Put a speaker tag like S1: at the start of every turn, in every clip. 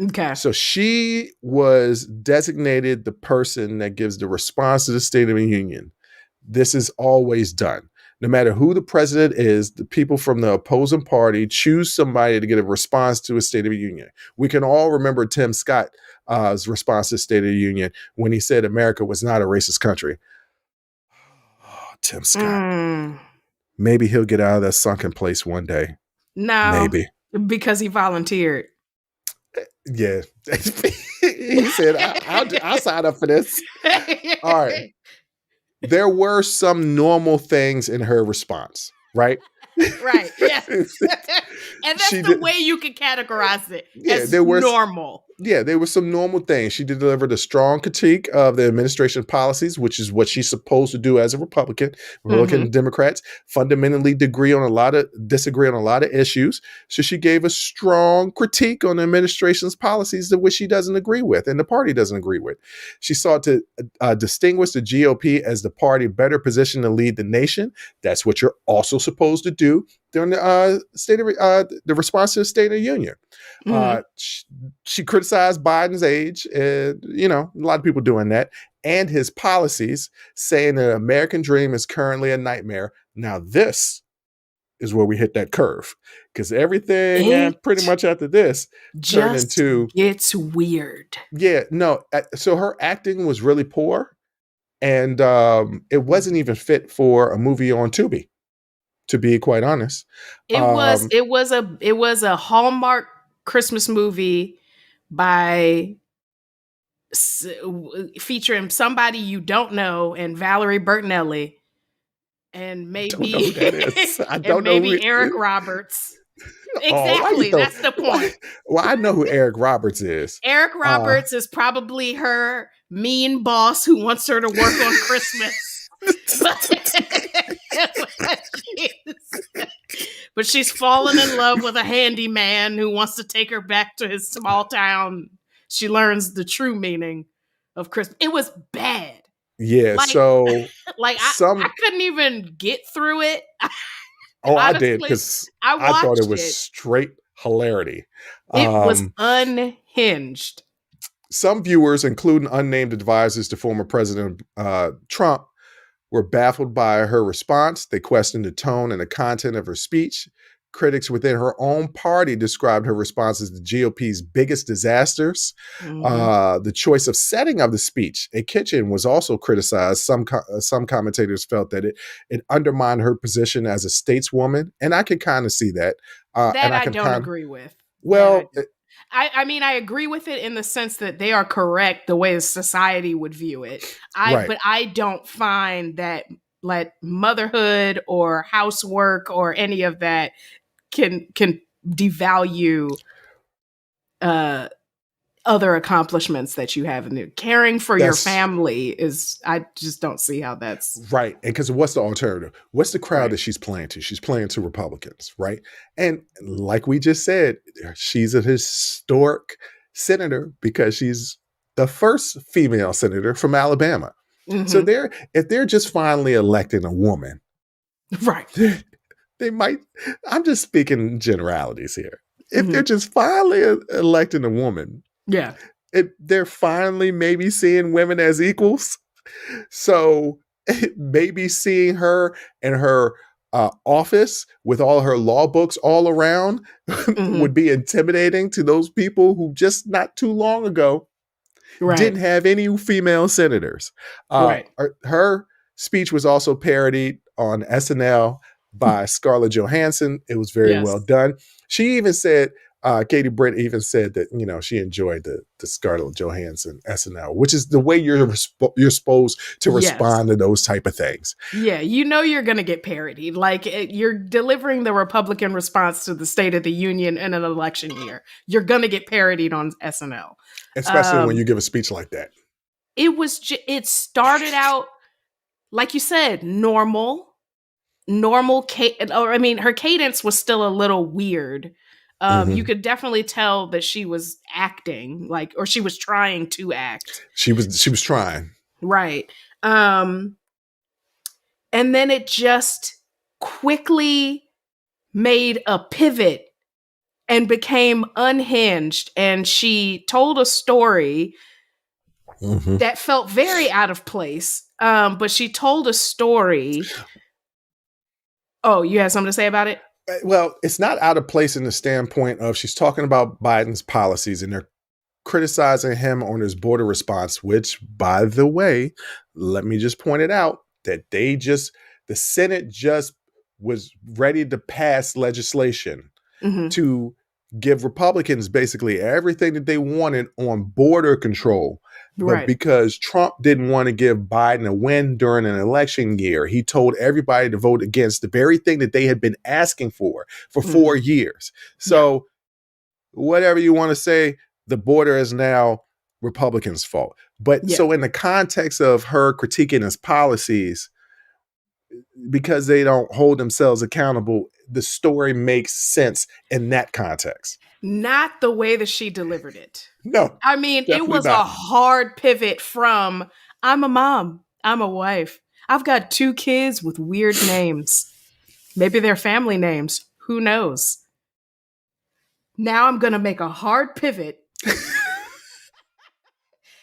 S1: Okay.
S2: So she was designated the person that gives the response to the State of the Union. This is always done. No matter who the president is, the people from the opposing party choose somebody to get a response to a State of the Union. We can all remember Tim Scott's response to the State of the Union when he said America was not a racist country. Oh, Tim Scott. Maybe he'll get out of that sunken place one day.
S1: No.
S2: Maybe.
S1: Because he volunteered.
S2: Yeah. He said, I'll sign up for this. All right. There were some normal things in her response, right?
S1: Right. Yes. And that's the way you can categorize it as normal.
S2: Yeah, there were some normal things. She delivered a strong critique of the administration policies, which is what she's supposed to do as a Republican. Republican Democrats fundamentally disagree on a lot of issues. So she gave a strong critique on the administration's policies that which she doesn't agree with and the party doesn't agree with. She sought to distinguish the GOP as the party better positioned to lead the nation. That's what you're also supposed to do during the response to the State of the Union. She criticized Biden's age, and a lot of people doing that, and his policies, saying that the American dream is currently a nightmare. Now this is where we hit that curve, because everything pretty much after this turned into
S1: it's weird.
S2: Yeah, no. So her acting was really poor, and it wasn't even fit for a movie on Tubi. To be quite honest,
S1: it was a Hallmark Christmas movie featuring somebody you don't know and Valerie Bertinelli and maybe Eric Roberts. Exactly, that's the point.
S2: Well, I know who Eric Roberts is.
S1: Eric Roberts is probably her mean boss who wants her to work on Christmas. But she's fallen in love with a handyman who wants to take her back to his small town. She learns the true meaning of Christmas. It was bad.
S2: Yeah,
S1: I couldn't even get through it.
S2: Honestly, I did, because I thought it was straight hilarity.
S1: It was unhinged.
S2: Some viewers, including unnamed advisors to former President Trump, were baffled by her response. They questioned the tone and the content of her speech. Critics within her own party described her response as the GOP's biggest disasters. The choice of setting of the speech, a kitchen, was also criticized. Some commentators felt that it undermined her position as a stateswoman, and I can kind of see that.
S1: I don't agree with.
S2: Well,
S1: I mean, I agree with it in the sense that they are correct the way society would view it. But I don't find that like motherhood or housework or any of that can devalue other accomplishments that you have in there. Caring for your family I just don't see how that's
S2: right. And because what's the alternative? What's the crowd that she's playing to? She's playing to Republicans, right? And like we just said, she's a historic senator because she's the first female senator from Alabama. So if they're just finally electing a woman,
S1: right?
S2: They might. I'm just speaking generalities here. If they're just finally electing a woman.
S1: Yeah.
S2: They're finally maybe seeing women as equals. So maybe seeing her in her office with all her law books all around would be intimidating to those people who just not too long ago didn't have any female senators. Her speech was also parodied on SNL by Scarlett Johansson. It was very well done. She even said, Katie Britt even said that, she enjoyed the Scarlett Johansson SNL, which is the way you're supposed to respond to those type of things.
S1: Yeah, you're going to get parodied. Like you're delivering the Republican response to the State of the Union in an election year. You're going to get parodied on SNL.
S2: Especially when you give a speech like that.
S1: It started out, like you said, normal. Her cadence was still a little weird. You could definitely tell that she was acting, or she was trying to act.
S2: She was trying.
S1: Right. And then it just quickly made a pivot and became unhinged. And she told a story that felt very out of place. But she told a story. Oh, you have something to say about it?
S2: Well, it's not out of place in the standpoint of she's talking about Biden's policies and they're criticizing him on his border response, which, by the way, let me just point it out that the Senate just was ready to pass legislation to give Republicans basically everything that they wanted on border control. But because Trump didn't want to give Biden a win during an election year, he told everybody to vote against the very thing that they had been asking for 4 years. So whatever you want to say, the border is now Republicans' fault. But so in the context of her critiquing his policies, because they don't hold themselves accountable, the story makes sense in that context.
S1: Not the way that she delivered it.
S2: No.
S1: I mean, it was a hard pivot from, I'm a mom, I'm a wife, I've got 2 kids with weird names. Maybe they're family names. Who knows? Now I'm going to make a hard pivot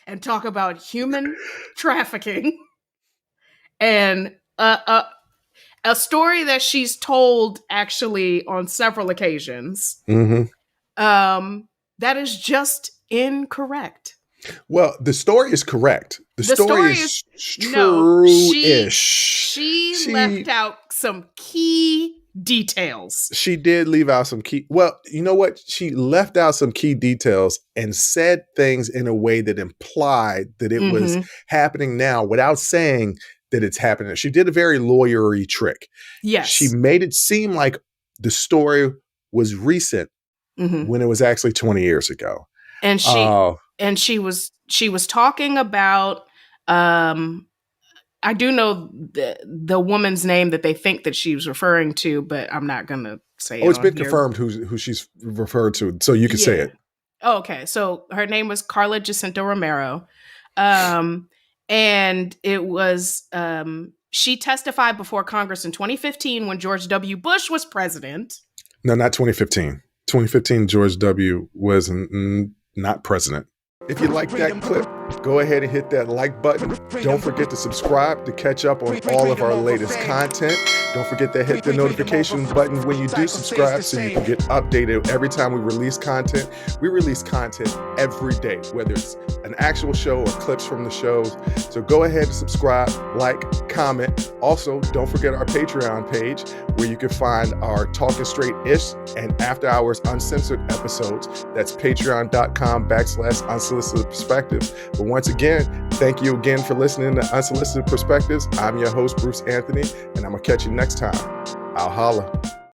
S1: and talk about human trafficking and a story that she's told actually on several occasions. That is just incorrect.
S2: Well, the story is correct. The story is true-ish.
S1: She left out some key details.
S2: She did leave out some key. Well, you know what? She left out some key details and said things in a way that implied that it was happening now without saying that it's happening. She did a very lawyery trick.
S1: Yes.
S2: She made it seem like the story was recent when it was actually 20 years ago.
S1: And she was talking about I do know the woman's name that they think that she was referring to, but I'm not going to say it.
S2: Oh, it's been confirmed who she's referred to, so you can say it.
S1: Oh, okay. So her name was Carla Jacinto Romero. And it was, she testified before Congress in 2015 when George W. Bush was president.
S2: No, not 2015. 2015, George W. was not president. If you like that clip, go ahead and hit that like button. Don't forget to subscribe to catch up on all of our latest content. Don't forget to hit the notification button when you do subscribe so you can get updated every time we release content. We release content every day, whether it's an actual show or clips from the shows. So go ahead and subscribe, like, comment. Also, don't forget our Patreon page where you can find our Talking Straight-ish and After Hours Uncensored episodes. That's patreon.com/unsolicited perspectives. But once again, thank you again for listening to Unsolicited Perspectives. I'm your host, Bruce Anthony, and I'm going to catch you next time. I'll holla.